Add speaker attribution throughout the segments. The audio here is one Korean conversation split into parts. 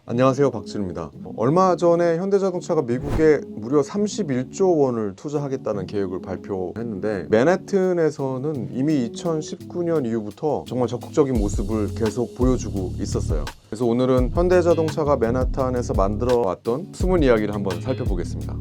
Speaker 1: 안녕하세요, 박진우입니다. 얼마 전에 현대자동차가 미국에 무려 31조 원을 투자하겠다는 계획을 발표했는데, 맨해튼에서는 이미 2019년 이후부터 정말 적극적인 모습을 계속 보여주고 있었어요. 그래서 오늘은 현대자동차가 맨하탄에서 만들어 왔던 숨은 이야기를 한번 살펴보겠습니다.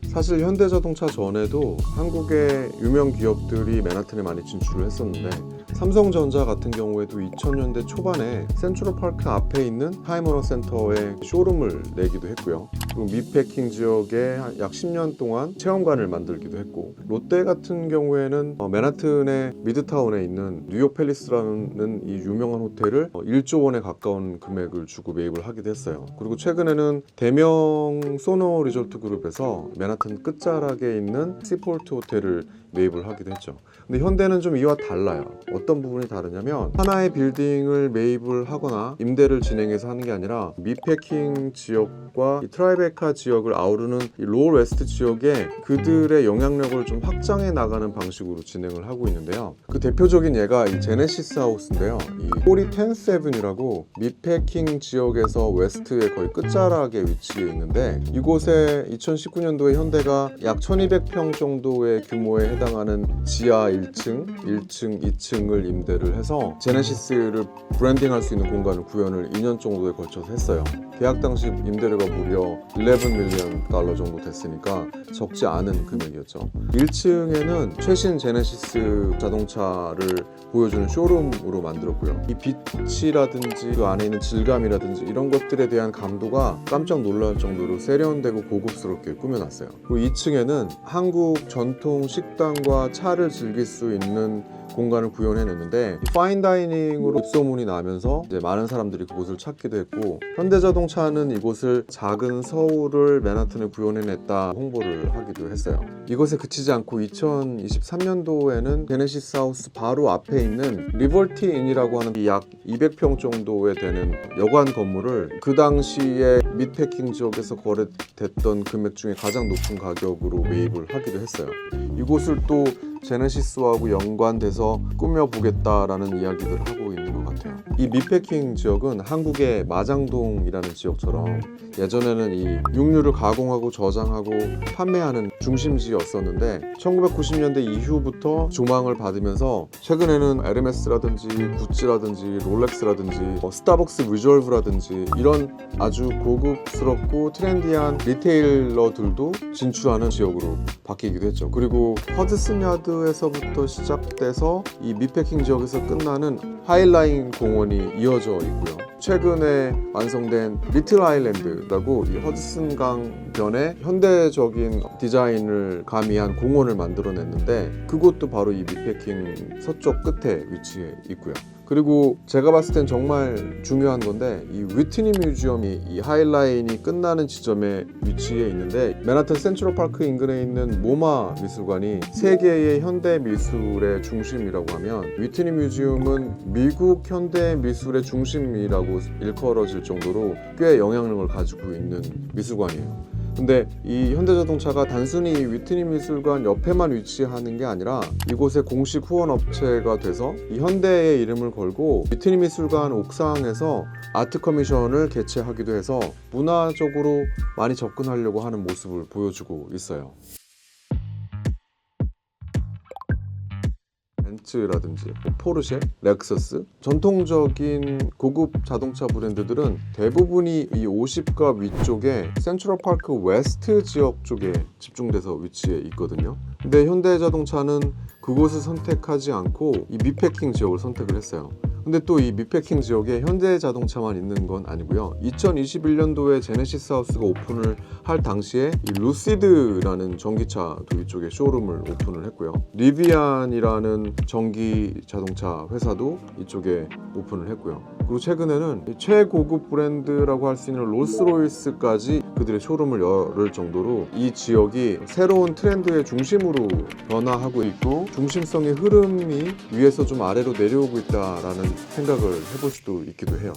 Speaker 1: 사실 현대자동차 전에도 한국의 유명 기업들이 맨하탄에 많이 진출을 했었는데, 삼성전자 같은 경우에도 2000년대 초반에 센트럴파크 앞에 있는 타임워너센터에 쇼룸을 내기도 했고요. 그리고 미패킹 지역에 약 10년 동안 체험관을 만들기도 했고, 롯데 같은 경우에는 맨하튼의 미드타운에 있는 뉴욕 팰리스라는 이 유명한 호텔을 1조 원에 가까운 금액을 주고 매입을 하기도 했어요. 그리고 최근에는 대명 소노 리조트 그룹에서 맨하튼 끝자락에 있는 시폴트 호텔을 매입을 하기도 했죠. 근데 현대는 좀 이와 달라요. 어떤 부분이 다르냐면, 하나의 빌딩을 매입을 하거나 임대를 진행해서 하는 게 아니라 미패킹 지역과 이 트라이베카 지역을 아우르는 이 로어 웨스트 지역에 그들의 영향력을 좀 확장해 나가는 방식으로 진행을 하고 있는데요. 그 대표적인 예가 이 제네시스 하우스인데요. 이 포리 텐세븐이라고 미패킹 지역에서 웨스트의 거의 끝자락에 위치해 있는데, 이곳에 2019년도에 현대가 약 1200평 정도의 규모에 해당하는 지하 1층, 1층, 2층을 임대를 해서 제네시스를 브랜딩할 수 있는 공간을 구현을 2년 정도에 걸쳐서 했어요. 계약 당시 임대료가 무려 11 밀리언 달러 정도 됐으니까 적지 않은 금액이었죠. 1층에는 최신 제네시스 자동차를 보여주는 쇼룸으로 만들었고요. 이 빛이라든지 그 안에 있는 질감이라든지 이런 것들에 대한 감도가 깜짝 놀랄 정도로 세련되고 고급스럽게 꾸며놨어요. 그리고 2층에는 한국 전통 식당과 차를 즐길 수 있는 공간을 구현해냈는데, 파인다이닝으로 입소문이 나면서 이제 많은 사람들이 그곳을 찾기도 했고, 현대자동차는 이곳을 작은 서울을 맨하튼에 구현해냈다 홍보를 하기도 했어요. 이것에 그치지 않고 2023년도에는 제네시스 하우스 바로 앞에 있는 리버티 인이라고 하는 약 200평 정도에 되는 여관 건물을 그 당시에 미패킹 지역에서 거래됐던 금액 중에 가장 높은 가격으로 매입을 하기도 했어요. 이곳을 또 제네시스하고 연관돼서 꾸며보겠다라는 이야기들을 하고 있는 것 같아요. 이 미패킹 지역은 한국의 마장동이라는 지역처럼 예전에는 이 육류를 가공하고 저장하고 판매하는 중심지였었는데, 1990년대 이후부터 조망을 받으면서 최근에는 에르메스라든지 구찌라든지 롤렉스라든지 스타벅스 리졸브라든지 이런 아주 고급스럽고 트렌디한 리테일러들도 진출하는 지역으로 바뀌기도 했죠. 그리고 허드슨 야드에서부터 시작돼서 이 미패킹 지역에서 끝나는 하이라인 공원이 이어져 있고요. 최근에 완성된 리틀 아일랜드라고 이 허드슨강 변에 현대적인 디자인을 가미한 공원을 만들어냈는데, 그곳도 바로 이 미패킹 서쪽 끝에 위치해 있고요. 그리고 제가 봤을 땐 정말 중요한 건데, 이 위트니 뮤지엄이 이 하이라인이 끝나는 지점에 위치해 있는데, 맨하탄 센트럴파크 인근에 있는 모마 미술관이 세계의 현대 미술의 중심이라고 하면, 위트니 뮤지엄은 미국 현대 미술의 중심이라고 일컬어질 정도로 꽤 영향력을 가지고 있는 미술관이에요. 근데 이 현대자동차가 단순히 위트니 미술관 옆에만 위치하는 게 아니라 이곳의 공식 후원 업체가 돼서 이 현대의 이름을 걸고 위트니 미술관 옥상에서 아트 커미션을 개최하기도 해서 문화적으로 많이 접근하려고 하는 모습을 보여주고 있어요. 벤츠라든지 포르쉐, 렉서스, 전통적인 고급 자동차 브랜드들은 대부분이 이 50가 위쪽에 센트럴파크 웨스트 지역 쪽에 집중돼서 위치해 있거든요. 근데 현대자동차는 그곳을 선택하지 않고 이 미패킹 지역을 선택을 했어요. 근데 또 이 미패킹 지역에 현대자동차만 있는 건 아니고요. 2021년도에 제네시스 하우스가 오픈을 할 당시에 이 루시드라는 전기차도 이쪽에 쇼룸을 오픈을 했고요. 리비안이라는 전기 자동차 회사도 이쪽에 오픈을 했고요. 그리고 최근에는 최고급 브랜드라고 할 수 있는 롤스로이스까지 그들의 쇼룸을 열을 정도로 이 지역이 새로운 트렌드의 중심으로 변화하고 있고, 중심성의 흐름이 위에서 좀 아래로 내려오고 있다라는 생각을 해볼 수도 있기도 해요.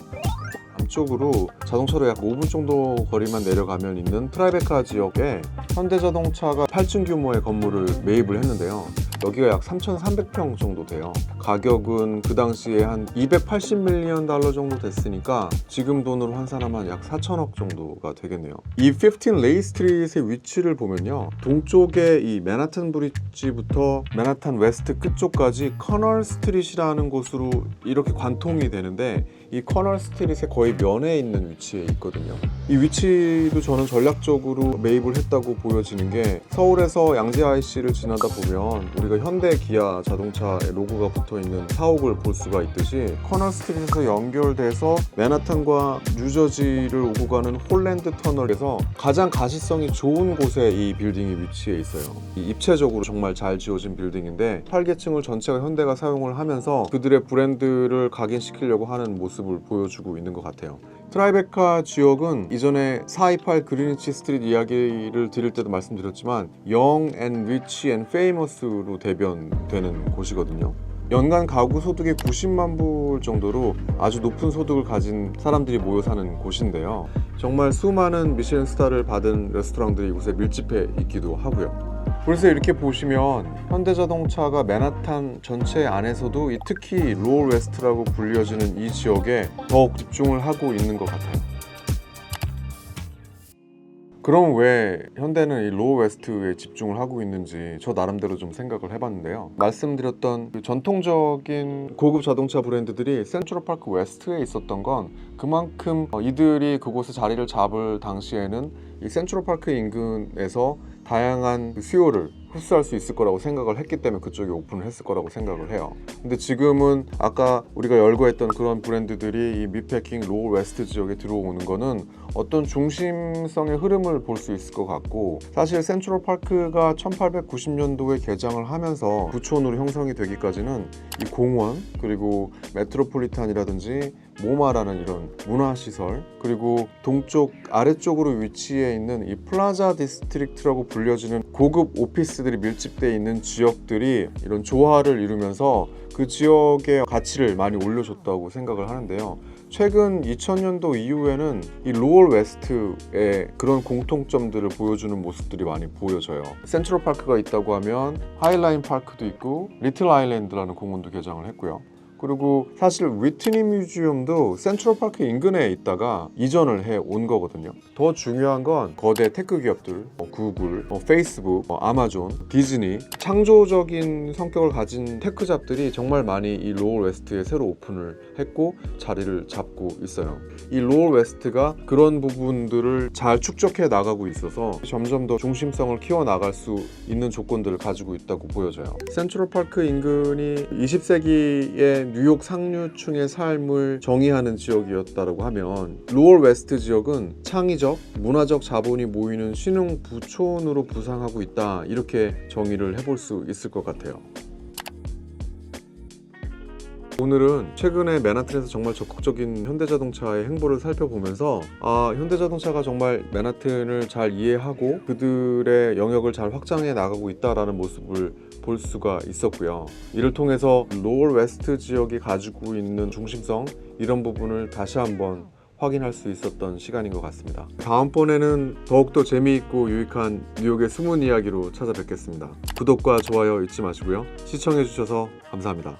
Speaker 1: 남쪽으로 자동차로 약 5분 정도 거리만 내려가면 있는 트라이베카 지역에 현대자동차가 8층 규모의 건물을 매입을 했는데요. 여기가 약 3,300평 정도 돼요. 가격은 그 당시에 한 280밀리언 달러 정도 됐으니까 지금 돈으로 환산하면 약 4천억 정도가 되겠네요. 이 15 레이 스트릿의 위치를 보면요, 동쪽에 이 맨하튼 브릿지부터 맨하탄 웨스트 끝쪽까지 커널 스트릿이라는 곳으로 이렇게 관통이 되는데, 이 커널 스트릿의 거의 면에 있는 위치에 있거든요. 이 위치도 저는 전략적으로 매입을 했다고 보여지는 게, 서울에서 양재 IC를 지나다 보면 우리가 현대 기아 자동차의 로고가 붙어있는 사옥을 볼 수가 있듯이, 커널 스트릿에서 연결돼서 맨하탄과 뉴저지를 오고 가는 홀랜드 터널에서 가장 가시성이 좋은 곳에 이 빌딩이 위치해 있어요. 입체적으로 정말 잘 지어진 빌딩인데, 8계층을 전체가 현대가 사용을 하면서 그들의 브랜드를 각인시키려고 하는 모습을 보여주고 있는 것 같아요. 트라이베카 지역은 이전에 428 그리니치 스트릿 이야기를 드릴 때도 말씀드렸지만 Young and Rich and Famous로 대변되는 곳이거든요. 연간 가구 소득의 90만 불 정도로 아주 높은 소득을 가진 사람들이 모여 사는 곳인데요. 정말 수많은 미슐랭 스타를 받은 레스토랑들이 이곳에 밀집해 있기도 하고요. 그래서 이렇게 보시면 현대자동차가 맨하탄 전체 안에서도 특히 로어 웨스트라고 불려지는 이 지역에 더욱 집중을 하고 있는 것 같아요. 그럼 왜 현대는 이 로어 웨스트에 집중을 하고 있는지 저 나름대로 좀 생각을 해봤는데요. 말씀드렸던 그 전통적인 고급 자동차 브랜드들이 센트럴파크 웨스트에 있었던 건 그만큼 이들이 그곳에 자리를 잡을 당시에는 이 센트럴파크 인근에서 다양한 수요를 흡수할 수 있을 거라고 생각을 했기 때문에 그쪽에 오픈을 했을 거라고 생각을 해요. 근데 지금은 아까 우리가 열거했던 그런 브랜드들이 이 미패킹 로어 웨스트 지역에 들어오는 거는 어떤 중심성의 흐름을 볼 수 있을 것 같고, 사실 센트럴파크가 1890년도에 개장을 하면서 부촌으로 형성이 되기까지는 이 공원, 그리고 메트로폴리탄이라든지 모마라는 이런 문화시설, 그리고 동쪽 아래쪽으로 위치해 있는 이 플라자 디스트릭트라고 불려지는 고급 오피스들이 밀집되어 있는 지역들이 이런 조화를 이루면서 그 지역의 가치를 많이 올려줬다고 생각을 하는데요. 최근 2000년도 이후에는 이 로어 웨스트의 그런 공통점들을 보여주는 모습들이 많이 보여져요. 센트럴파크가 있다고 하면 하이라인 파크도 있고 리틀 아일랜드라는 공원도 개장을 했고요. 그리고 사실 위트니 뮤지엄도 센트럴파크 인근에 있다가 이전을 해 온 거거든요. 더 중요한 건 거대 테크 기업들, 구글, 페이스북, 아마존, 디즈니, 창조적인 성격을 가진 테크 잡들이 정말 많이 이 로어 웨스트에 새로 오픈을 했고 자리를 잡고 있어요. 이 로어 웨스트가 그런 부분들을 잘 축적해 나가고 있어서 점점 더 중심성을 키워 나갈 수 있는 조건들을 가지고 있다고 보여져요. 센트럴파크 인근이 20세기의 뉴욕 상류층의 삶을 정의하는 지역이었다고 하면, 로어 웨스트 지역은 창의적, 문화적 자본이 모이는 신흥 부촌으로 부상하고 있다, 이렇게 정의를 해볼 수 있을 것 같아요. 오늘은 최근에 맨하튼에서 정말 적극적인 현대자동차의 행보를 살펴보면서 현대자동차가 정말 맨하튼을 잘 이해하고 그들의 영역을 잘 확장해 나가고 있다는 모습을 볼 수가 있었고요. 이를 통해서 로어 웨스트 지역이 가지고 있는 중심성, 이런 부분을 다시 한번 확인할 수 있었던 시간인 것 같습니다. 다음번에는 더욱더 재미있고 유익한 뉴욕의 숨은 이야기로 찾아뵙겠습니다. 구독과 좋아요 잊지 마시고요. 시청해주셔서 감사합니다.